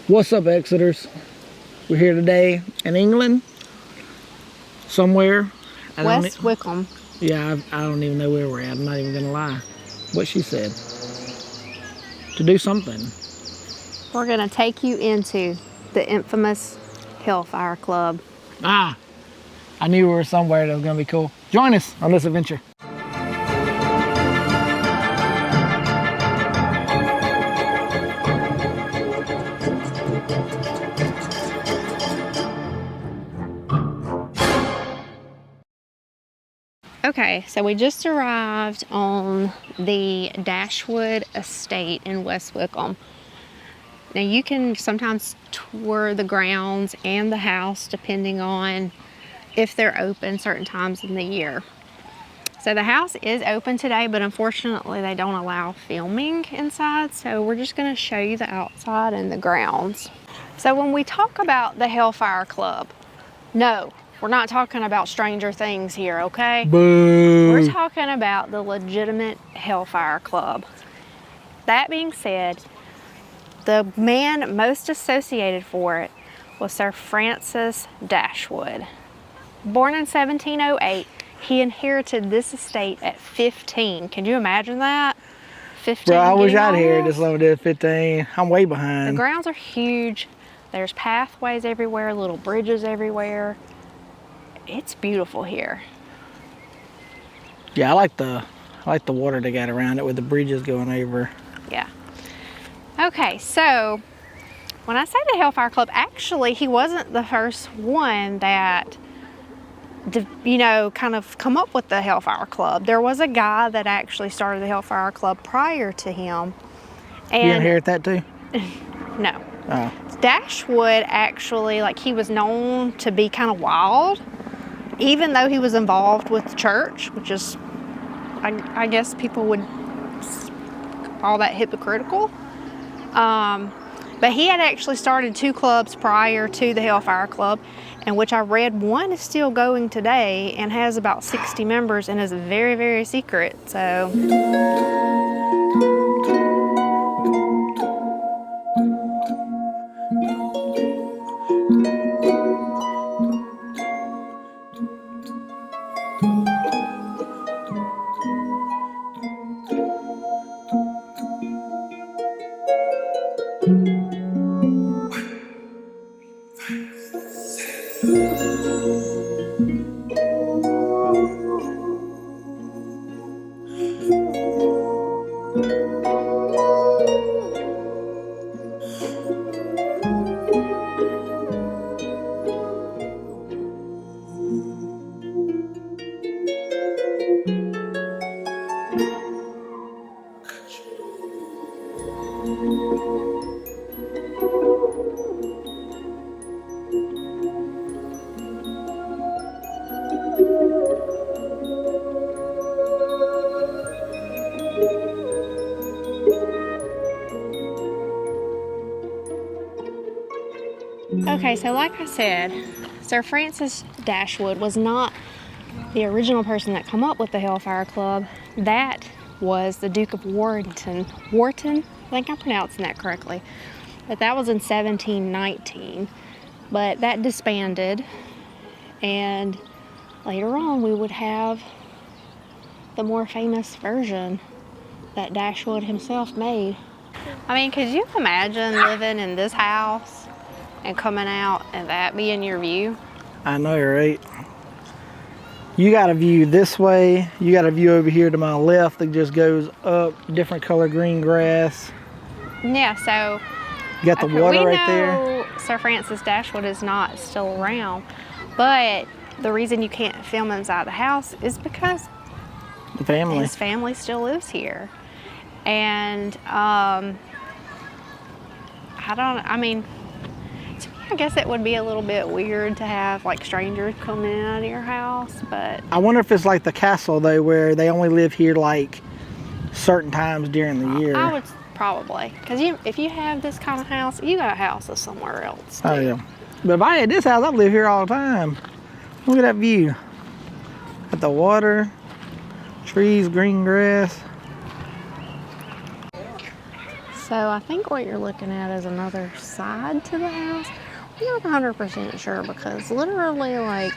What's up, Exeters? We're here today in England, somewhere. West Wickham. Yeah, I don't even know where we're at. I'm not even gonna lie. What she said. To do something. We're gonna take you into the infamous Hellfire Club. Ah, I knew we were somewhere that was gonna be cool. Join us on this adventure. Okay, so we just arrived on the Dashwood Estate in West Wickham. Now you can sometimes tour the grounds and the house depending on if they're open certain times in the year. So the house is open today, but unfortunately they don't allow filming inside, so we're just going to show you the outside and the grounds. So when we talk about the Hellfire Club, no, we're not talking about Stranger Things here, okay? Boo! We're talking about the legitimate Hellfire Club. That being said, the man most associated for it was Sir Francis Dashwood. Born in 1708, he inherited this estate at 15. Can you imagine that? 15. Bro, I wish I'd hear this loaded at 15. I'm way behind. The grounds are huge. There's pathways everywhere, little bridges everywhere. It's beautiful here. Yeah, I like the water they got around it with the bridges going over. Yeah. Okay, so when I say the Hellfire Club, actually he wasn't the first one that, you know, kind of come up with the Hellfire Club. There was a guy that actually started the Hellfire Club prior to him. And you inherit that too? No. Oh. Dashwood actually, like, he was known to be kind of wild, even though he was involved with the church, which is, I guess people would call that hypocritical. But he had actually started 2 clubs prior to the Hellfire Club, in which I read one is still going today and has about 60 members and is very, very secret. So. Okay, so like I said, Sir Francis Dashwood was not the original person that come up with the Hellfire Club. That was the Duke of Wharton. Wharton? I think I'm pronouncing that correctly. But that was in 1719. But that disbanded, and later on we would have the more famous version that Dashwood himself made. I mean, could you imagine living in this house and coming out and that being your view? I know, right? You got a view this way. You got a view over here to my left that just goes up, different color green grass. Yeah, so you got the water right there. We know Sir Francis Dashwood is not still around, but the reason you can't film inside the house is because his family still lives here. And I guess it would be a little bit weird to have like strangers come in out of your house, but I wonder if it's like the castle though, where they only live here like certain times during the year. I would probably, because if you have this kind of house, you got houses somewhere else too. Oh yeah, but if I had this house, I'd live here all the time. Look at that view. Got the water, trees, green grass. So I think what you're looking at is another side to the house. I'm not 100% sure because literally like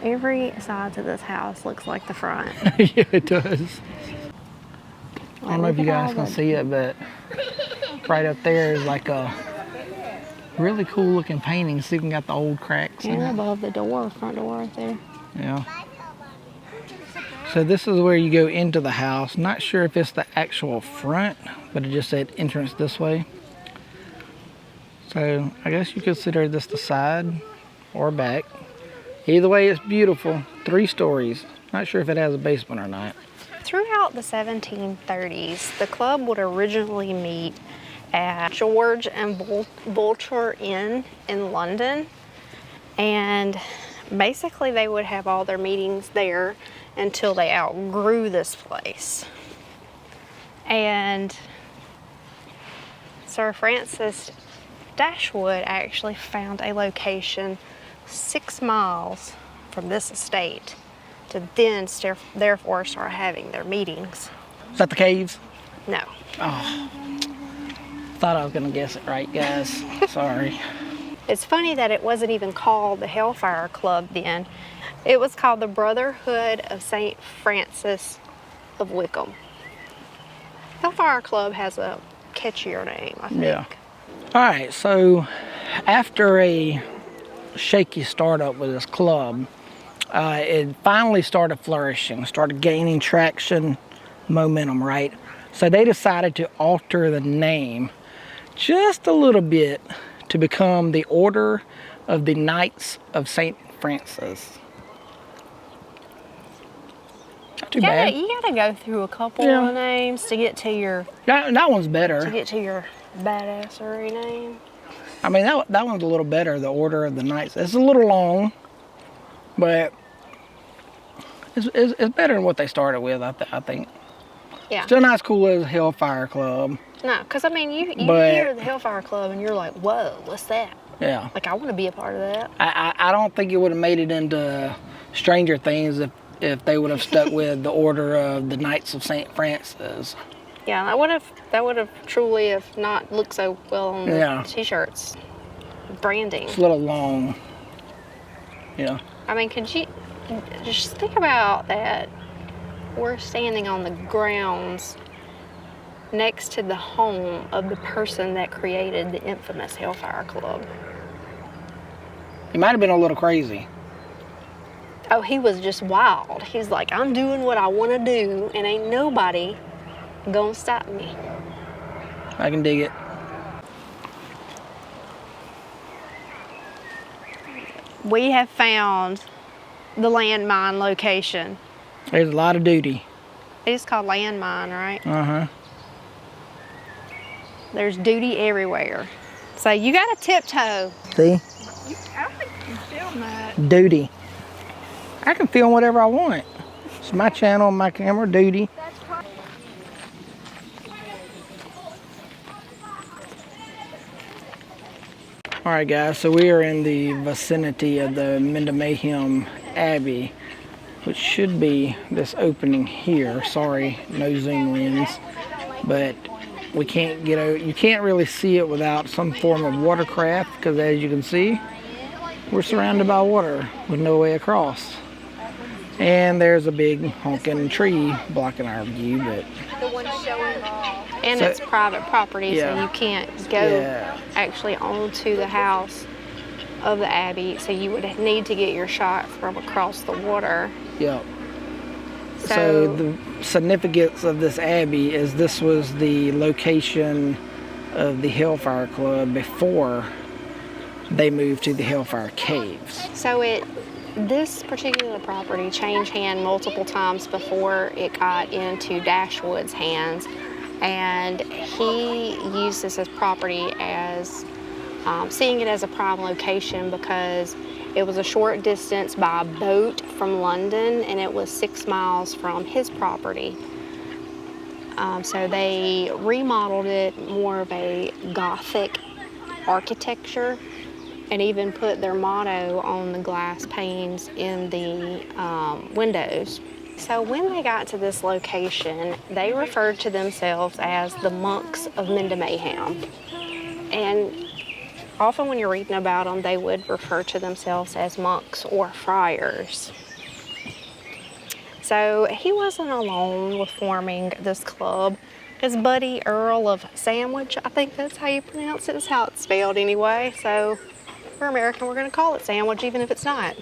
every side to this house looks like the front. Yeah, it does. I don't know if you guys can see it, but right up there is like a really cool looking painting. See, you can got the old cracks in And it. above the door, front door right there. Yeah. So this is where you go into the house. Not sure if it's the actual front, but it just said entrance this way. So I guess you consider this the side or back. Either way, it's beautiful. 3 stories. Not sure if it has a basement or not. Throughout the 1730s, the club would originally meet at George and Vulture Inn in London. And basically they would have all their meetings there until they outgrew this place. And Sir Francis Dashwood actually found a location 6 miles from this estate to then therefore start having their meetings. Is that the caves? No. Oh. Thought I was gonna guess it right, guys. Sorry. It's funny that it wasn't even called the Hellfire Club then. It was called the Brotherhood of St. Francis of Wickham. Hellfire Club has a catchier name, I think. Yeah. All right, so after a shaky startup with this club, it finally started flourishing, started gaining traction, momentum, right? So they decided to alter the name just a little bit to become the Order of the Knights of St. Francis. Not too bad. You gotta go through a couple Yeah. of names to get to your That one's better. badassery name. I mean, that one's a little better, the Order of the Knights. It's a little long, but it's better than what they started with, I think. Yeah. Still not as cool as Hellfire Club. No, because I mean, you But- hear the Hellfire Club and you're like, whoa, what's that? Yeah. Like, I want to be a part of that. I don't think it would have made it into Stranger Things if they would have stuck with the Order of the Knights of St. Francis. Yeah, that would have truly have not looked so well on the t-shirts. Branding. It's a little long. Yeah. I mean, could you just think about that? We're standing on the grounds next to the home of the person that created the infamous Hellfire Club. He might have been a little crazy. Oh, he was just wild. He's like, I'm doing what I want to do, and ain't nobody gonna stop me. I can dig it. We have found the landmine location. There's a lot of duty. It's called landmine, right? Uh-huh. There's duty everywhere. So you got to tiptoe. See? I think you film that. Duty. I can film whatever I want. It's my channel, my camera, duty. Alright guys, so we are in the vicinity of the Mendamahem Abbey, which should be this opening here. Sorry, no zoom lens, but we can't get out. You can't really see it without some form of watercraft, because as you can see, we're surrounded by water with no way across. And there's a big honking tree blocking our view, but And So- it's private property, so Yeah. you can't go Yeah. actually onto the house of the Abbey. So you would need to get your shot from across the water. yeah. So So, the significance of this abbey is this was the location of the Hellfire Club before they moved to the Hellfire Caves. this particular property changed hand multiple times before it got into Dashwood's hands, and he used this as property as seeing it as a prime location because it was a short distance by boat from London, and it was 6 miles from his property. So they remodeled it more of a Gothic architecture, and even put their motto on the glass panes in the windows. So when they got to this location, they referred to themselves as the monks of Mayhem. And often when you're reading about them, they would refer to themselves as monks or friars. So he wasn't alone with forming this club. His buddy Earl of Sandwich, I think that's how you pronounce it, is how it's spelled anyway. So we're American, we're going to call it Sandwich even if it's not.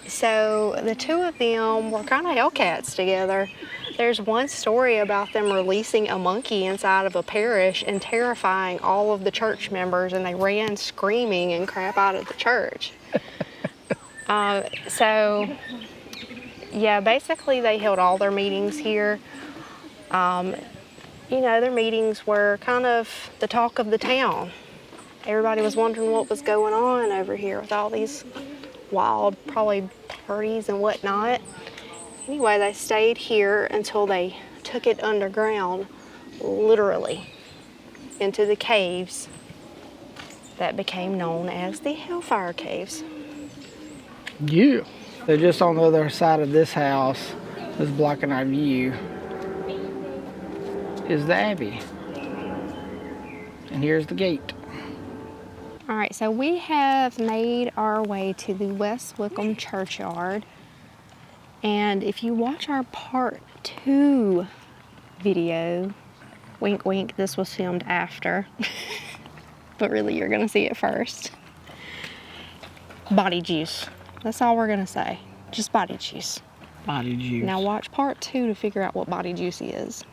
So the two of them were kind of Hellcats together. There's one story about them releasing a monkey inside of a parish and terrifying all of the church members, and they ran screaming and crap out of the church. Yeah, basically they held all their meetings here. Their meetings were kind of the talk of the town. Everybody was wondering what was going on over here with all these wild, probably parties and whatnot. Anyway, they stayed here until they took it underground, literally, into the caves that became known as the Hellfire Caves. Yeah. So just on the other side of this house, that's blocking our view, is the Abbey. And here's the gate. All right, so we have made our way to the West Wickham Churchyard. And if you watch our part 2 video, wink wink, this was filmed after, but really you're gonna see it first. Body juice. That's all we're gonna say. Just body juice. Body juice. Now watch part 2 to figure out what body juice is.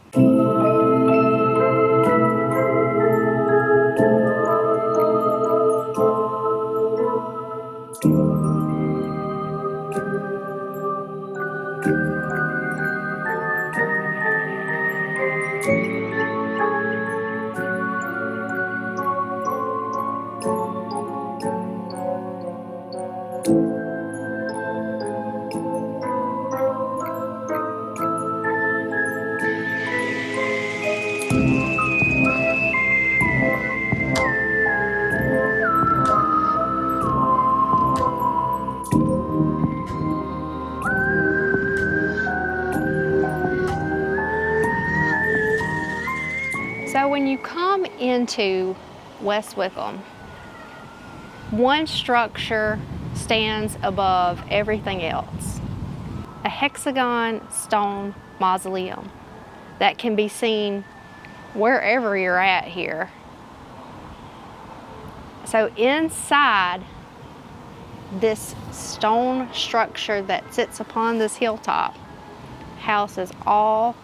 So when you come into West Wickham, one structure stands above everything else. A hexagon stone mausoleum that can be seen wherever you're at here. So inside this stone structure that sits upon this hilltop houses all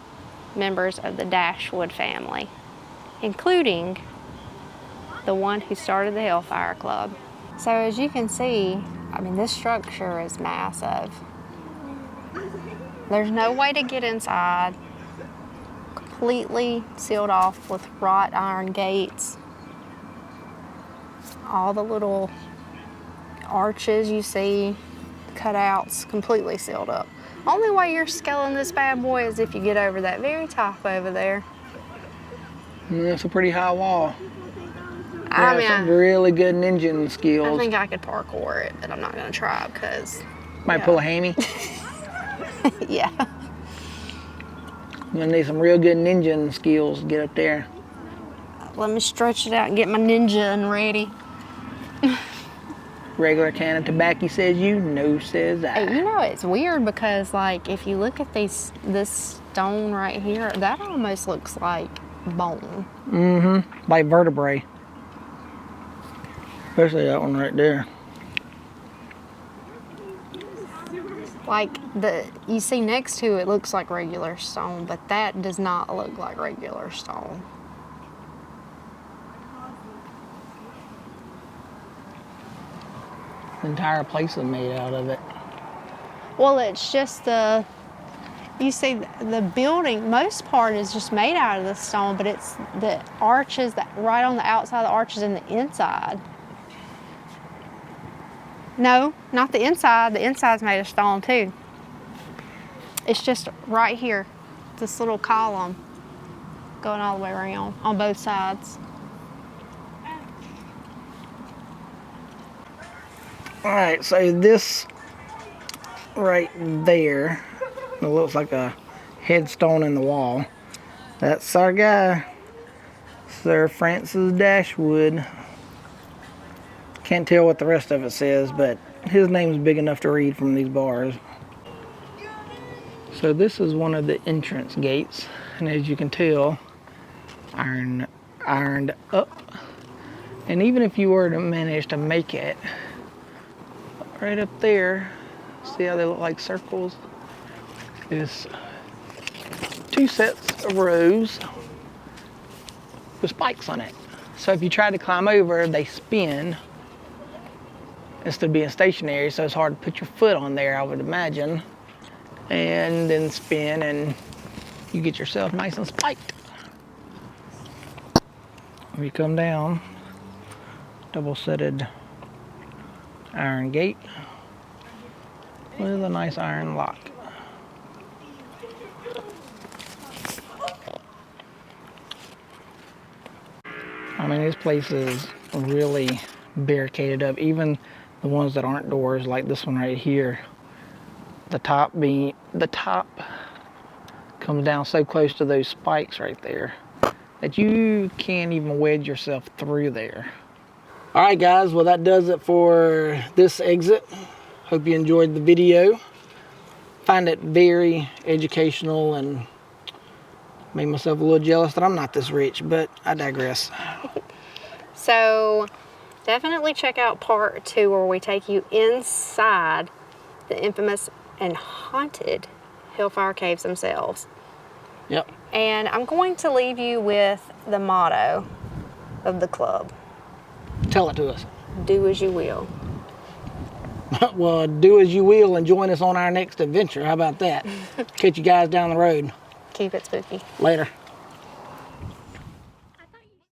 members of the Dashwood family, including the one who started the Hellfire Club. So as you can see, this structure is massive. There's no way to get inside. Completely sealed off with wrought iron gates. All the little arches you see, cutouts, completely sealed up. Only way you're scaling this bad boy is if you get over that very top over there. That's a pretty high wall. Some really good ninja skills. I think I could parkour it, but I'm not gonna try because might pull a hammy. Yeah. You're gonna need some real good ninja skills to get up there. Let me stretch it out and get my ninja ready. Regular can of tobacco says you, no says I. Hey, it's weird because if you look at this stone right here, that almost looks like bone. Mm-hmm. Like vertebrae. Especially that one right there. You see next to it looks like regular stone, but that does not look like regular stone. The entire place is made out of it. Well, it's just you see the building, most part is just made out of the stone, but it's the arches that right on the outside of the arches and the inside. No, not the inside. The inside's made of stone too. It's just right here, this little column going all the way around on both sides. All right, so this right there. It looks like a headstone in the wall. That's our guy, Sir Francis Dashwood. Can't tell what the rest of it says, but his name's big enough to read from these bars. So this is one of the entrance gates, and as you can tell, ironed up. And even if you were to manage to make it right up there, see how they look like circles? Is 2 sets of rows with spikes on it. So if you try to climb over, they spin instead of being stationary, so it's hard to put your foot on there, I would imagine, and then spin, and you get yourself nice and spiked. When you come down, double-setted iron gate with a nice iron lock. I mean, this place is really barricaded up. Even the ones that aren't doors, like this one right here, the top comes down so close to those spikes right there that you can't even wedge yourself through there. All right, guys, well, that does it for this exit. Hope you enjoyed the video. Find it very educational and made myself a little jealous that I'm not this rich, but I digress. So definitely check out part 2 where we take you inside the infamous and haunted Hellfire Caves themselves. Yep. And I'm going to leave you with the motto of the club. Tell it to us. Do as you will. Well, do as you will and join us on our next adventure. How about that? Catch you guys down the road. Keep it spooky. Later.